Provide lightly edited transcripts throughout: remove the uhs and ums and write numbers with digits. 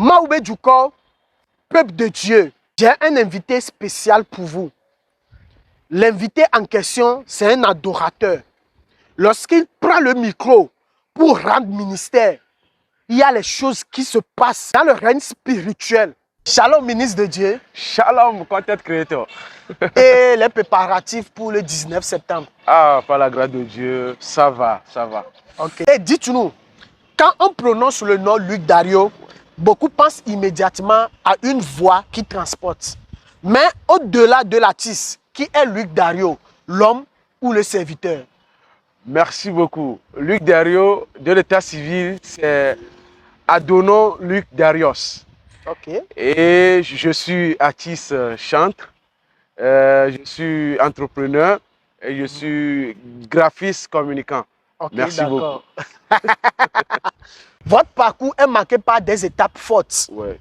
Maoubé Djoukor, peuple de Dieu, j'ai un invité spécial pour vous. L'invité en question, c'est un adorateur. Lorsqu'il prend le micro pour rendre ministère, il y a les choses qui se passent dans le règne spirituel. Shalom, ministre de Dieu. Shalom, content creator. Et les préparatifs pour le 19 septembre. Ah, par la grâce de Dieu, ça va, ça va. Ok. Et dites-nous, quand on prononce le nom Luc Dario, beaucoup pensent immédiatement à une voix qui transporte. Mais au-delà de l'artiste, qui est Luc Dario, l'homme ou le serviteur? Merci beaucoup. Luc Dario, de l'état civil, c'est Adonon Luc Darios. Ok. Et je suis artiste chantre, je suis entrepreneur et je suis graphiste communicant. Ok, Merci beaucoup. Votre parcours est marqué par des étapes fortes. Ouais.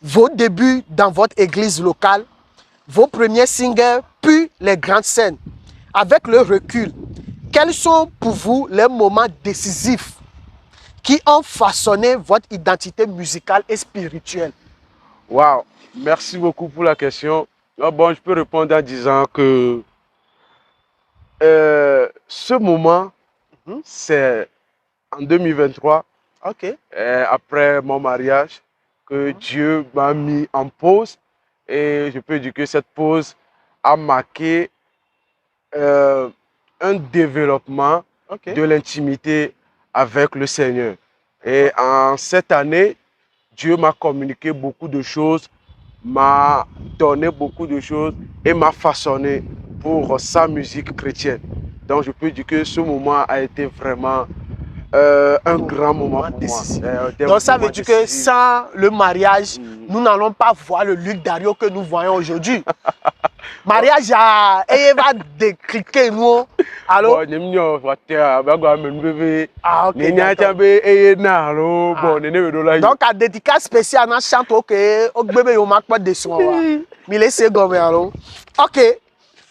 Vos débuts dans votre église locale, vos premiers singles, puis les grandes scènes. Avec le recul, quels sont pour vous les moments décisifs qui ont façonné votre identité musicale et spirituelle? Wow, merci beaucoup pour la question. Bon, je peux répondre en disant que ce moment, c'est en 2023, après mon mariage, que Dieu m'a mis en pause. Et je peux dire que cette pause a marqué un développement de l'intimité avec le Seigneur. Et en cette année, Dieu m'a communiqué beaucoup de choses, m'a donné beaucoup de choses et m'a façonné pour sa musique chrétienne. Donc je peux dire que ce moment a été vraiment un grand moment pour moi. Donc ça veut dire que sans le mariage, nous n'allons pas voir le Luc Dario que nous voyons aujourd'hui. Mariage va décriquer nous. Alors, donc à dédicace spéciale, on chante ok, ok,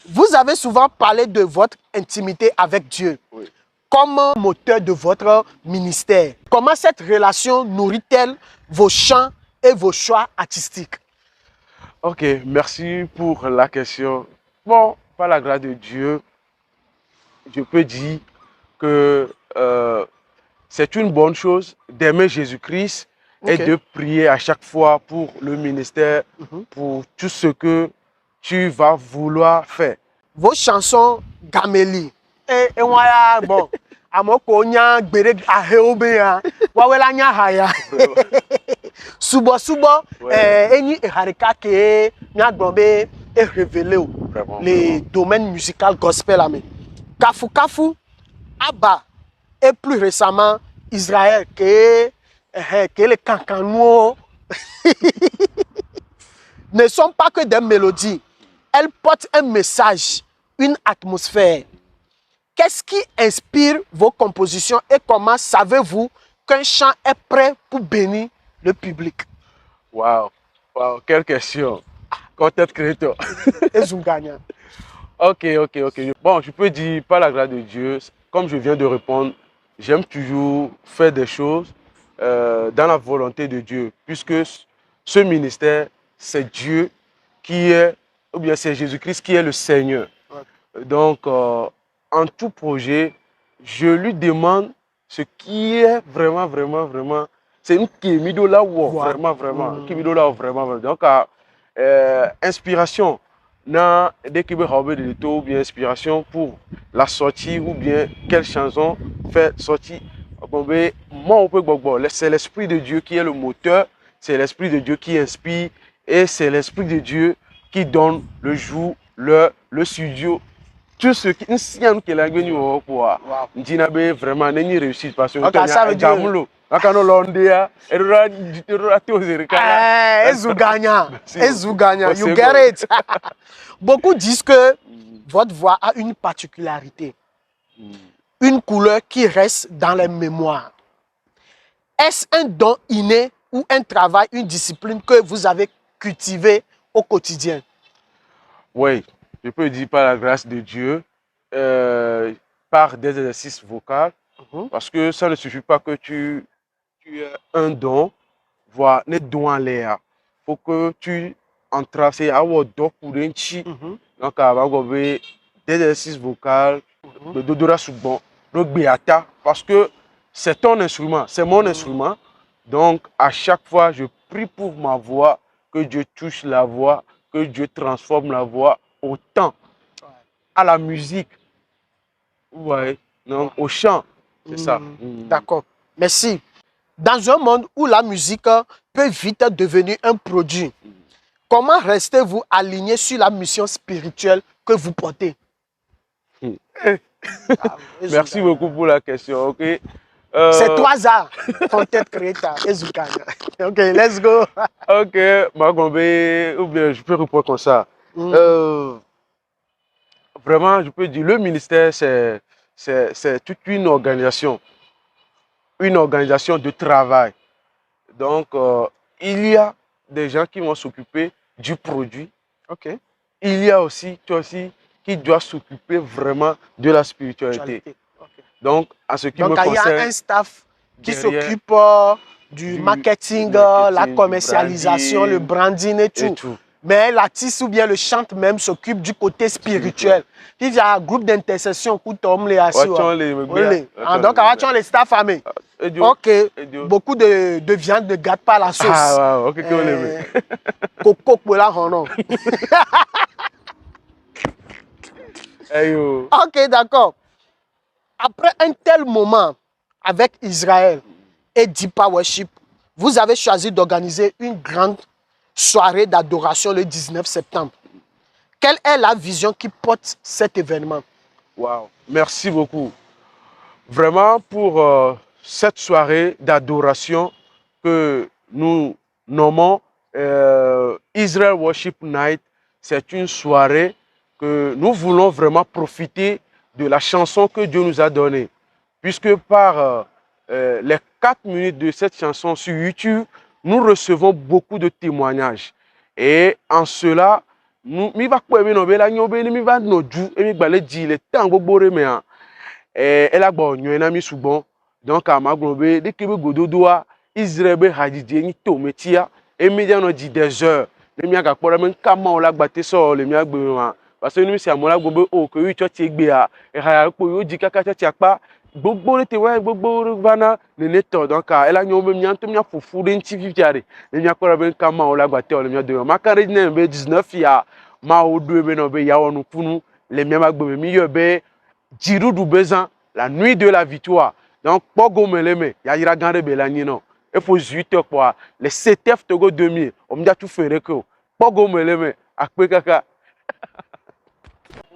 vous avez souvent parlé de votre intimité avec Dieu. Oui. Comme moteur de votre ministère. Comment cette relation nourrit-elle vos chants et vos choix artistiques? Ok, merci pour la question. Bon, par la grâce de Dieu, je peux dire que c'est une bonne chose d'aimer Jésus-Christ et de prier à chaque fois pour le ministère, pour tout ce que tu vas vouloir faire. Vos chansons Gamélie, bon, Subo Subo, est révélé les domaines musicaux gospel. Kafu Kafu, Abba, et plus récemment Israël, qui est le Kankanou, ne sont pas que des mélodies. Elles portent un message, une atmosphère. Qu'est-ce qui inspire vos compositions et comment savez-vous qu'un chant est prêt pour bénir le public? Wow, wow, quelle question. Content creator. Ok. Bon, je peux dire, par la grâce de Dieu, comme je viens de répondre, j'aime toujours faire des choses dans la volonté de Dieu, puisque ce ministère, c'est Dieu qui est, ou bien c'est Jésus-Christ qui est le Seigneur. Donc, en tout projet, je lui demande ce qui est vraiment, c'est une Kimido là vraiment. Donc, inspiration, dès qu'il veut ou bien inspiration pour la sortie ou bien quelle chanson faire sortir. C'est l'Esprit de Dieu qui est le moteur, c'est l'Esprit de Dieu qui inspire et c'est l'Esprit de Dieu qui donne le jour, le studio. Tout ce qui est vraiment réussite parce que ça veut dire you get it. Beaucoup disent que votre voix a une particularité, une couleur qui reste dans les mémoires. Est-ce un don inné ou un travail, une discipline que vous avez cultivé au quotidien? Oui, je peux dire par la grâce de Dieu, par des exercices vocaux, parce que ça ne suffit pas que tu aies un don, voilà, ne doit l'air. Faut que tu entraves, c'est à donc pour un chi. Donc, avant des exercices vocaux, de dodora souvent, le béata, parce que c'est ton instrument, c'est mon instrument. Donc, à chaque fois, je prie pour ma voix, que Dieu touche la voix, que Dieu transforme la voix autant à la musique, ouais, donc au chant, c'est ça. D'accord, merci. Dans un monde où la musique peut vite devenir un produit, comment restez-vous aligné sur la mission spirituelle que vous portez? Merci beaucoup pour la question, ok. C'est 3 arts, content creator et Zukana. Ok, let's go. Ok, Magombe, ou bien je peux répondre comme ça. Vraiment, je peux dire, le ministère, c'est toute une organisation de travail. Donc, il y a des gens qui vont s'occuper du produit. Ok. Il y a aussi, toi aussi, qui doit s'occuper vraiment de la spiritualité. Okay. Donc, à ce qui me concerne, il y a un staff qui s'occupe du marketing, la commercialisation, le branding et tout. Mais l'artiste ou bien le chante même s'occupe du côté spirituel. Il y a un groupe d'intercession qui tombe les assis. Donc, on les staff amé. Ok, beaucoup de viande ne gâte pas la sauce. Ah, ok, coco pour la non. Ok, d'accord. Après un tel moment avec Israël et Deepa Worship, vous avez choisi d'organiser une grande soirée d'adoration le 19 septembre. Quelle est la vision qui porte cet événement? Wow, merci beaucoup. Vraiment, pour cette soirée d'adoration que nous nommons Israel Worship Night, c'est une soirée que nous voulons vraiment profiter de la chanson que Dieu nous a donnée. Puisque par les 4 minutes de cette chanson sur YouTube, nous recevons beaucoup de témoignages. Et en cela, nous elle a bon mi souvent donc à maglobe dès que gododoa Israël be hadidi ni tometia et média no di des heures le mi aga pora men kama ola gbate so le mi agbe wa parce que nous c'est amola gobe o ko wi church egbe a e ha po yo di kaka church apa gbogbo le te wa gbogbo vana le neto donc elle a nyom mi anto mi afufu de nti fifiare le mi akora ben kama ola gbate o le mi de ma kare ne be 19 ya ma o do be no be ya wonu kunu le mi agbe mi yo be Giroud Bezan, la nuit de la victoire. Donc, Pogo Meleme, Yayira Gande Belanino. Il faut 8 heures quoi. Les CTF Togo 2000, on me dit tout faire que Pogo Meleme, Akpekaka.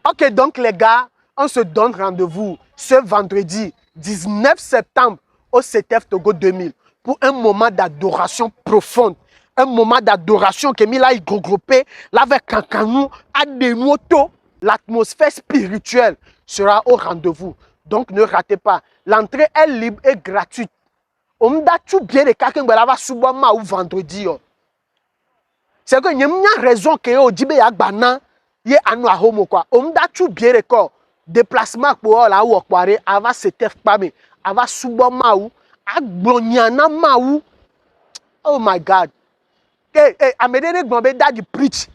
Ok, donc les gars, on se donne rendez-vous ce vendredi 19 septembre au CTF Togo 2000 pour un moment d'adoration profonde. Un moment d'adoration que Mila a regroupé avec Kankanou, Ademoto. L'atmosphère spirituelle sera au rendez-vous. Donc ne ratez pas. L'entrée est libre et gratuite. On a tout bien de quelqu'un qui va souvent ou vendredi. C'est que y a raison que au dibe ya gbana ye anu ahomo quoi. On a tout bien de corps. Déplacement pour la ou kware ava setef pame ava souvent ou agbonyana ou. Oh my God. Hey, amedene gombe daddy preach.